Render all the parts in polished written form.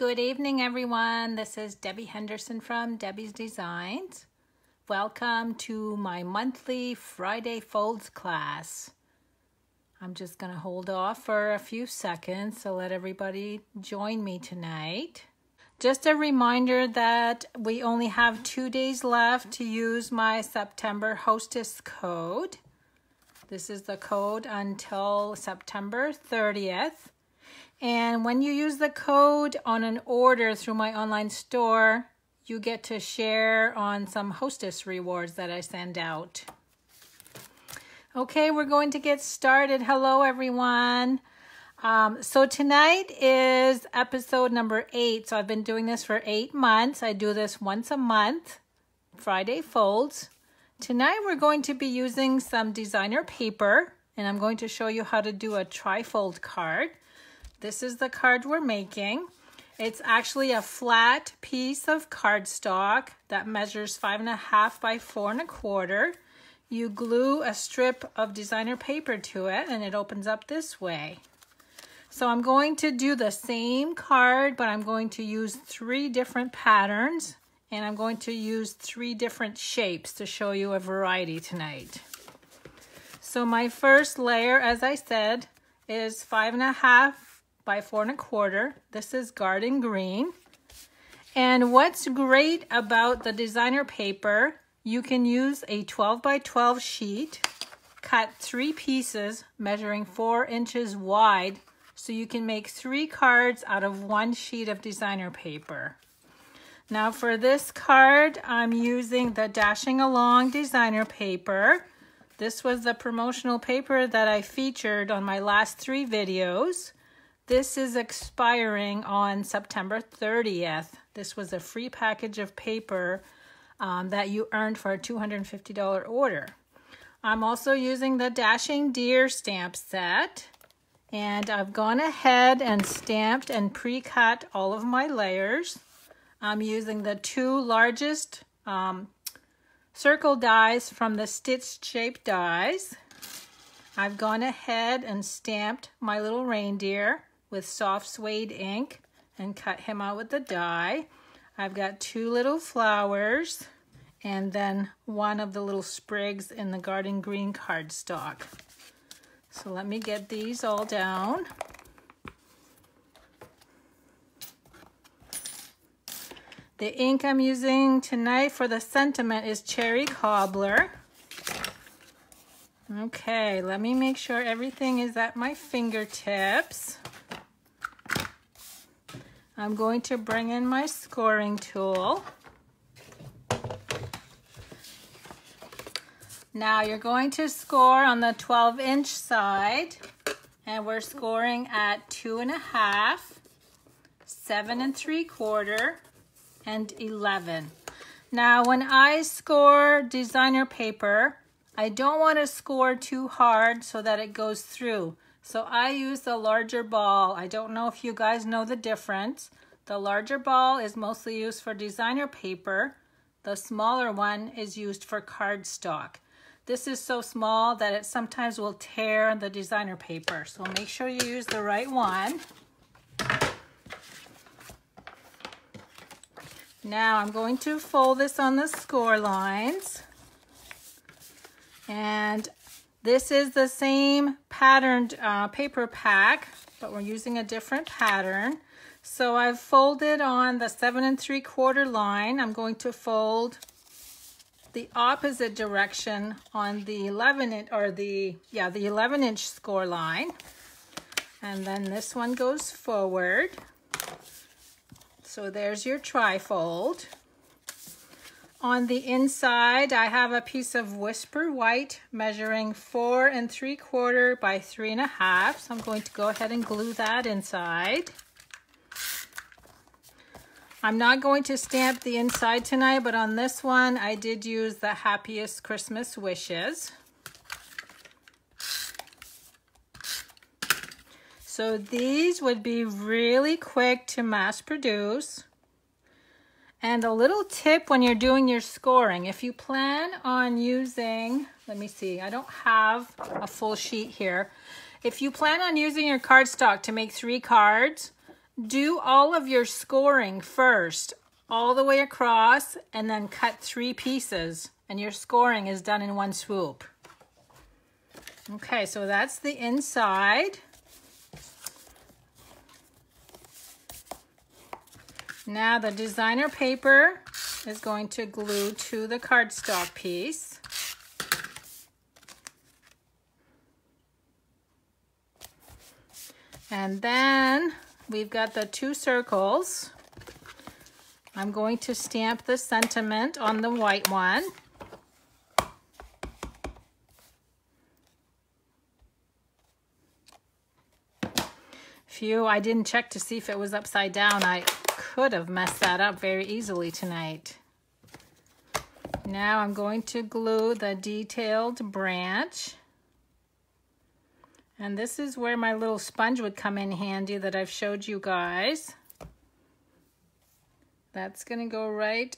Good evening, everyone. This is Debbie Henderson from Debbie's Designs. Welcome to my monthly Friday Folds class. I'm just going to hold off for a few seconds to let everybody join me tonight. Just a reminder that we only have 2 days left to use my September Hostess code. This is the code until September 30th. And when you use the code on an order through my online store, you get to share on some Hostess rewards that I send out. Okay, we're going to get started. Hello, everyone. So tonight is episode number 8. So I've been doing this for 8 months. I do this once a month, Friday Folds. Tonight we're going to be using some designer paper, and I'm going to show you how to do a tri-fold card. This is the card we're making. It's actually a flat piece of cardstock that measures 5.5 by 4.25. You glue a strip of designer paper to it and it opens up this way. So I'm going to do the same card, but I'm going to use 3 different patterns and I'm going to use 3 different shapes to show you a variety tonight. So my first layer, as I said, is 5.5 by 4.25. This is garden green. And what's great about the designer paper, you can use a 12 by 12 sheet, cut 3 pieces measuring 4 inches wide, so you can make 3 cards out of 1 sheet of designer paper. Now for this card, I'm using the Dashing Along designer paper. This was the promotional paper that I featured on my last 3 videos. This is expiring on September 30th. This was a free package of paper that you earned for a $250 order. I'm also using the Dashing Deer stamp set. And I've gone ahead and stamped and pre-cut all of my layers. I'm using the 2 largest circle dies from the stitched shape dies. I've gone ahead and stamped my little reindeer with soft suede ink and cut him out with the die. I've got 2 little flowers and then 1 of the little sprigs in the garden green cardstock. So let me get these all down. The ink I'm using tonight for the sentiment is Cherry Cobbler. Okay, let me make sure everything is at my fingertips. I'm going to bring in my scoring tool. Now you're going to score on the 12-inch side, and we're scoring at 2.5, 7 3/4, and 11. Now when I score designer paper, I don't want to score too hard so that it goes through. So I use the larger ball. I don't know if you guys know the difference. The larger ball is mostly used for designer paper. The smaller one is used for cardstock. This is so small that it sometimes will tear the designer paper. So make sure you use the right one. Now I'm going to fold this on the score lines. And this is the same patterned paper pack, but we're using a different pattern. So I've folded on the 7 3/4 line. I'm going to fold the opposite direction on the 11-inch score line. And then this one goes forward. So there's your tri-fold. On the inside, I have a piece of Whisper White measuring 4 3/4 by 3.5. So I'm going to go ahead and glue that inside. I'm not going to stamp the inside tonight, but on this one, I did use the Happiest Christmas Wishes. So these would be really quick to mass produce. And a little tip when you're doing your scoring, if you plan on using, let me see, I don't have a full sheet here. If you plan on using your cardstock to make 3 cards, do all of your scoring first, all the way across, and then cut 3 pieces, and your scoring is done in one swoop. Okay, so that's the inside. Now the designer paper is going to glue to the cardstock piece. And then we've got the 2 circles. I'm going to stamp the sentiment on the white one. Phew, I didn't check to see if it was upside down. I could have messed that up very easily tonight. Now I'm going to glue the detailed branch. And this is where my little sponge would come in handy that I've showed you guys. That's going to go right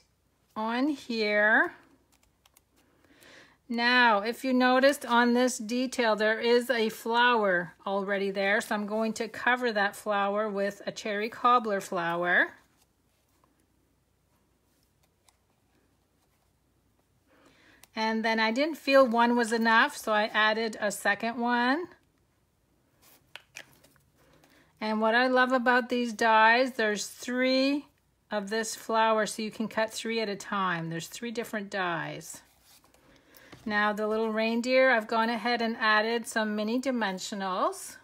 on here. Now, if you noticed on this detail, there is a flower already there. So I'm going to cover that flower with a cherry cobbler flower. And then I didn't feel one was enough, so I added a second one. And what I love about these dies, there's 3 of this flower, so you can cut 3 at a time. There's 3 different dies. Now the little reindeer, I've gone ahead and added some mini dimensionals.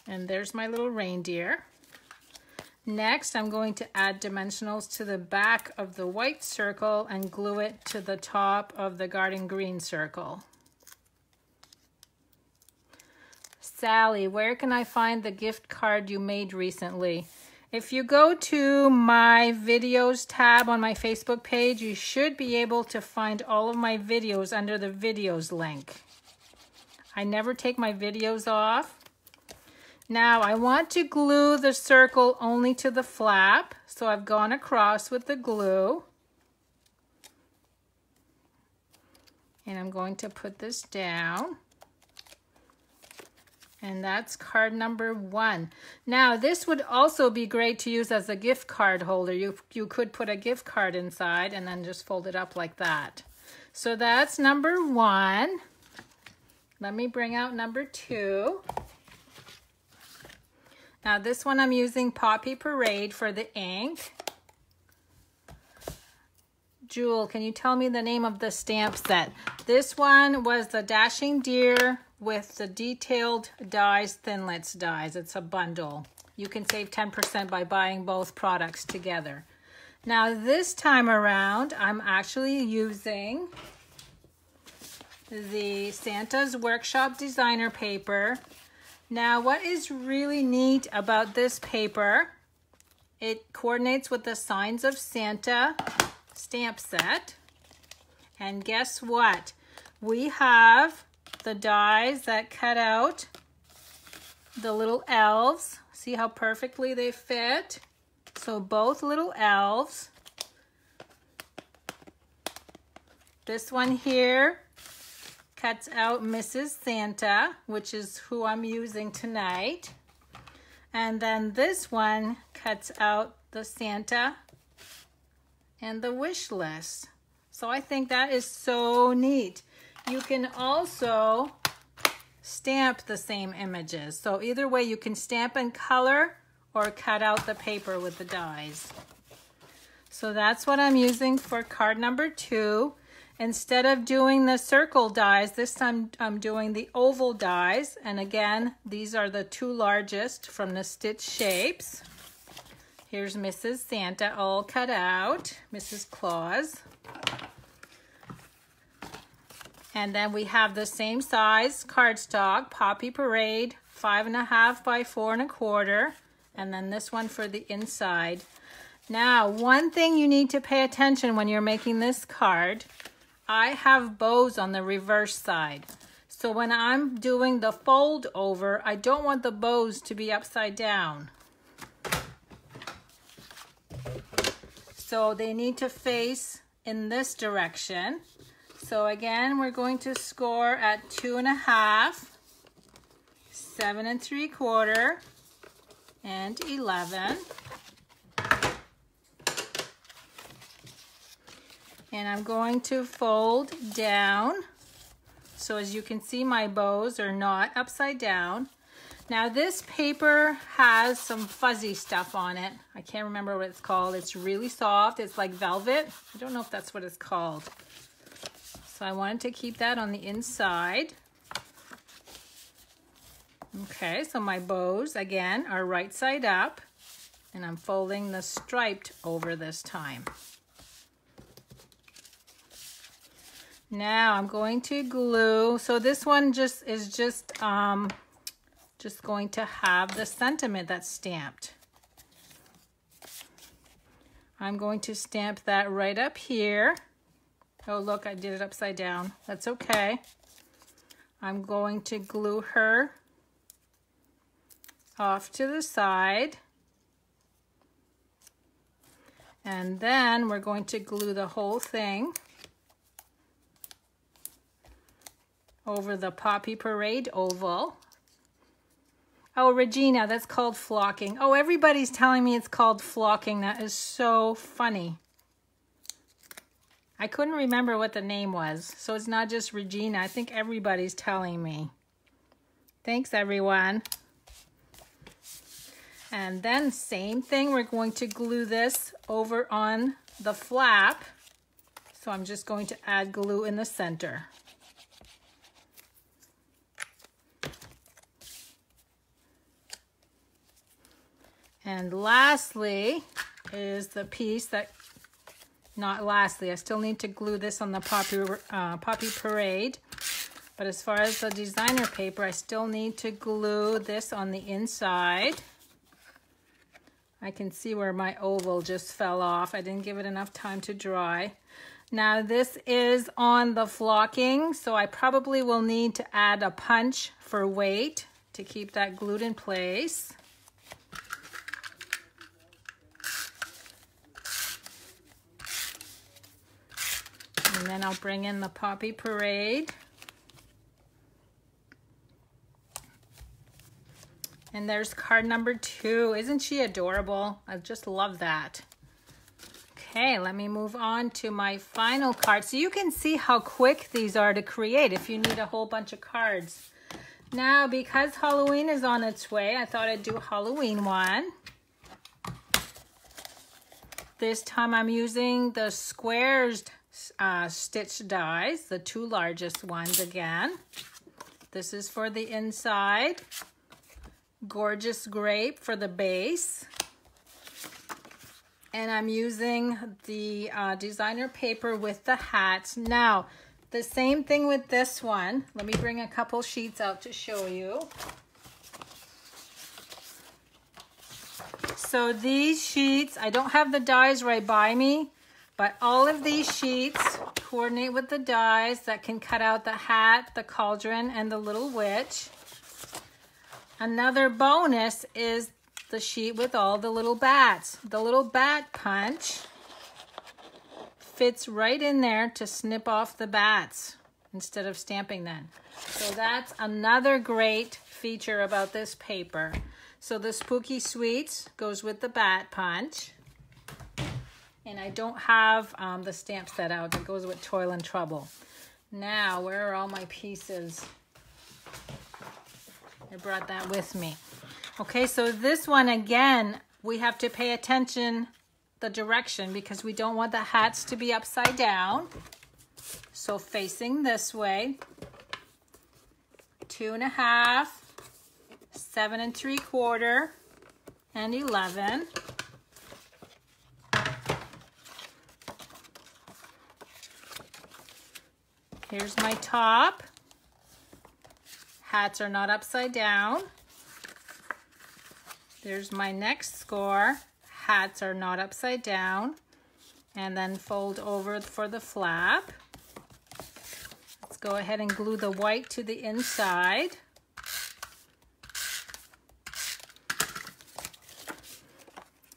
And there's my little reindeer. Next, I'm going to add dimensionals to the back of the white circle and glue it to the top of the garden green circle. Sally, where can I find the gift card you made recently? If you go to my videos tab on my Facebook page, you should be able to find all of my videos under the videos link. I never take my videos off. Now I want to glue the circle only to the flap, so I've gone across with the glue. And I'm going to put this down. And that's card number 1. Now this would also be great to use as a gift card holder. You could put a gift card inside and then just fold it up like that. So that's number 1. Let me bring out number 2. Now this one I'm using Poppy Parade for the ink. Jewel, can you tell me the name of the stamp set? This one was the Dashing Deer with the detailed dies, Thinlits dies. It's a bundle. You can save 10% by buying both products together. Now this time around, I'm actually using the Santa's Workshop designer paper. Now what is really neat about this paper, it coordinates with the Signs of Santa stamp set. And guess what? We have the dies that cut out the little elves. See how perfectly they fit? So both little elves. This one here cuts out Mrs. Santa, which is who I'm using tonight. And then this one cuts out the Santa and the wish list. So I think that is so neat. You can also stamp the same images. So either way, you can stamp in color or cut out the paper with the dies. So that's what I'm using for card number 2. Instead of doing the circle dies, this time I'm doing the oval dies. And again, these are the 2 largest from the Stitch Shapes. Here's Mrs. Santa all cut out, Mrs. Claus. And then we have the same size cardstock, Poppy Parade, 5.5 by 4 1/4. And then this one for the inside. Now, one thing you need to pay attention when you're making this card, I have bows on the reverse side. So when I'm doing the fold over, I don't want the bows to be upside down. So they need to face in this direction. So again, we're going to score at 2.5, 7 3/4, and 11. And I'm going to fold down. So as you can see, my bows are not upside down. Now this paper has some fuzzy stuff on it. I can't remember what it's called. It's really soft. It's like velvet. I don't know if that's what it's called. So I wanted to keep that on the inside. Okay, so my bows, again, are right side up. And I'm folding the striped over this time. Now I'm going to glue. So this one is just going to have the sentiment that's stamped. I'm going to stamp that right up here. Oh, look, I did it upside down. That's okay. I'm going to glue her off to the side. And then we're going to glue the whole thing over the Poppy Parade oval. Oh, Regina, that's called flocking. Oh, everybody's telling me it's called flocking. That is so funny. I couldn't remember what the name was. So it's not just Regina. I think everybody's telling me. Thanks, everyone. And then same thing, we're going to glue this over on the flap. So I'm just going to add glue in the center. And lastly is the piece that, not lastly, I still need to glue this on the Poppy Parade. But as far as the designer paper, I still need to glue this on the inside. I can see where my oval just fell off. I didn't give it enough time to dry. Now this is on the flocking, so I probably will need to add a punch for weight to keep that glued in place. And then I'll bring in the Poppy Parade. And there's card number 2. Isn't she adorable? I just love that. Okay, let me move on to my final card. So you can see how quick these are to create if you need a whole bunch of cards. Now, because Halloween is on its way, I thought I'd do a Halloween one. This time I'm using the squares stitch dies, the 2 largest ones again. This is for the inside. Gorgeous grape for the base. And I'm using the designer paper with the hats. Now, the same thing with this one. Let me bring a couple sheets out to show you. So these sheets, I don't have the dies right by me, but all of these sheets coordinate with the dies that can cut out the hat, the cauldron, and the little witch. Another bonus is the sheet with all the little bats. The little bat punch fits right in there to snip off the bats instead of stamping them. So that's another great feature about this paper. So the Spooky Sweets goes with the bat punch. And I don't have the stamp set out. It goes with Toil and Trouble. Now, where are all my pieces? I brought that with me. Okay, so this one, again, we have to pay attention the direction because we don't want the hats to be upside down. So facing this way, 2.5, 7 3/4, and 11. Here's my top. Hats are not upside down. There's my next score. Hats are not upside down. And then fold over for the flap. Let's go ahead and glue the white to the inside.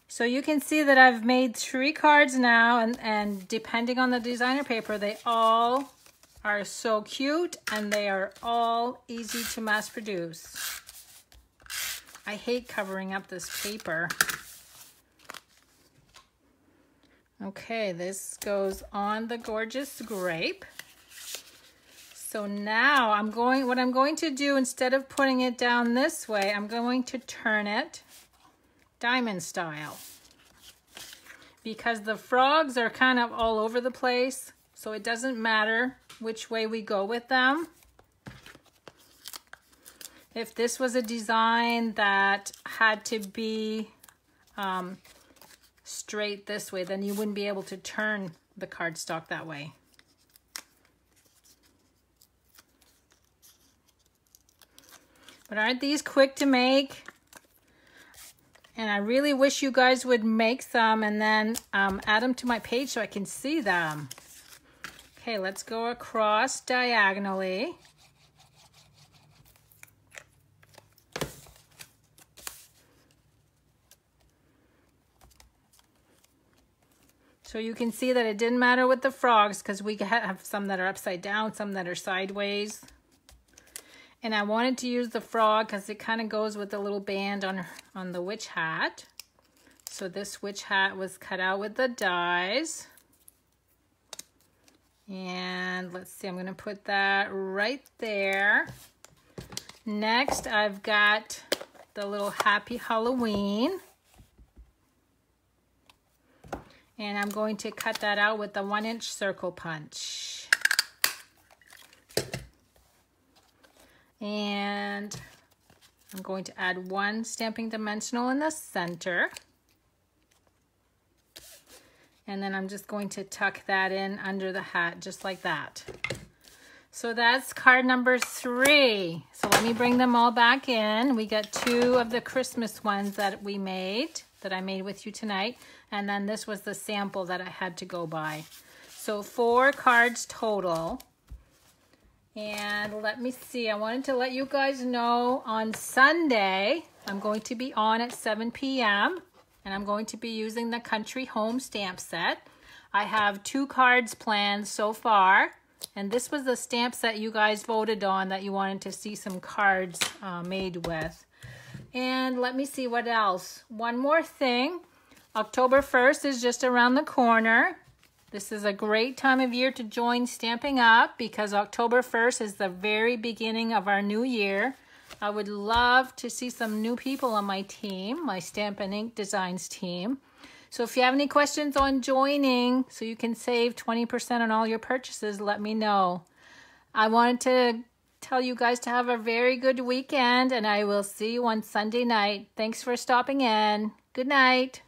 So you can see that I've made 3 cards now, and depending on the designer paper, they all are so cute, and they are all easy to mass produce. I hate covering up this paper. Okay, this goes on the gorgeous grape. So now what I'm going to do, instead of putting it down this way, I'm going to turn it diamond style. Because the frogs are kind of all over the place, so it doesn't matter which way we go with them. If this was a design that had to be straight this way, then you wouldn't be able to turn the cardstock that way. But aren't these quick to make? And I really wish you guys would make some and then add them to my page so I can see them. Okay, let's go across diagonally. So you can see that it didn't matter with the frogs because we have some that are upside down, some that are sideways. And I wanted to use the frog because it kind of goes with the little band on the witch hat. So this witch hat was cut out with the dies. And let's see, I'm going to put that right there. Next, I've got the little Happy Halloween. And I'm going to cut that out with the 1-inch circle punch. And I'm going to add one stamping dimensional in the center. And then I'm just going to tuck that in under the hat, just like that. So that's card number 3. So let me bring them all back in. We got 2 of the Christmas ones that I made with you tonight. And then this was the sample that I had to go by. So 4 cards total. And let me see, I wanted to let you guys know on Sunday, I'm going to be on at 7 p.m. and I'm going to be using the Country Home stamp set. I have 2 cards planned so far, and this was the stamp set you guys voted on that you wanted to see some cards made with. And let me see what else. One more thing, October 1st is just around the corner. This is a great time of year to join Stamping Up because October 1st is the very beginning of our new year. I would love to see some new people on my team, my Stampin' Ink Designs team. So if you have any questions on joining so you can save 20% on all your purchases, let me know. I wanted to tell you guys to have a very good weekend, and I will see you on Sunday night. Thanks for stopping in. Good night.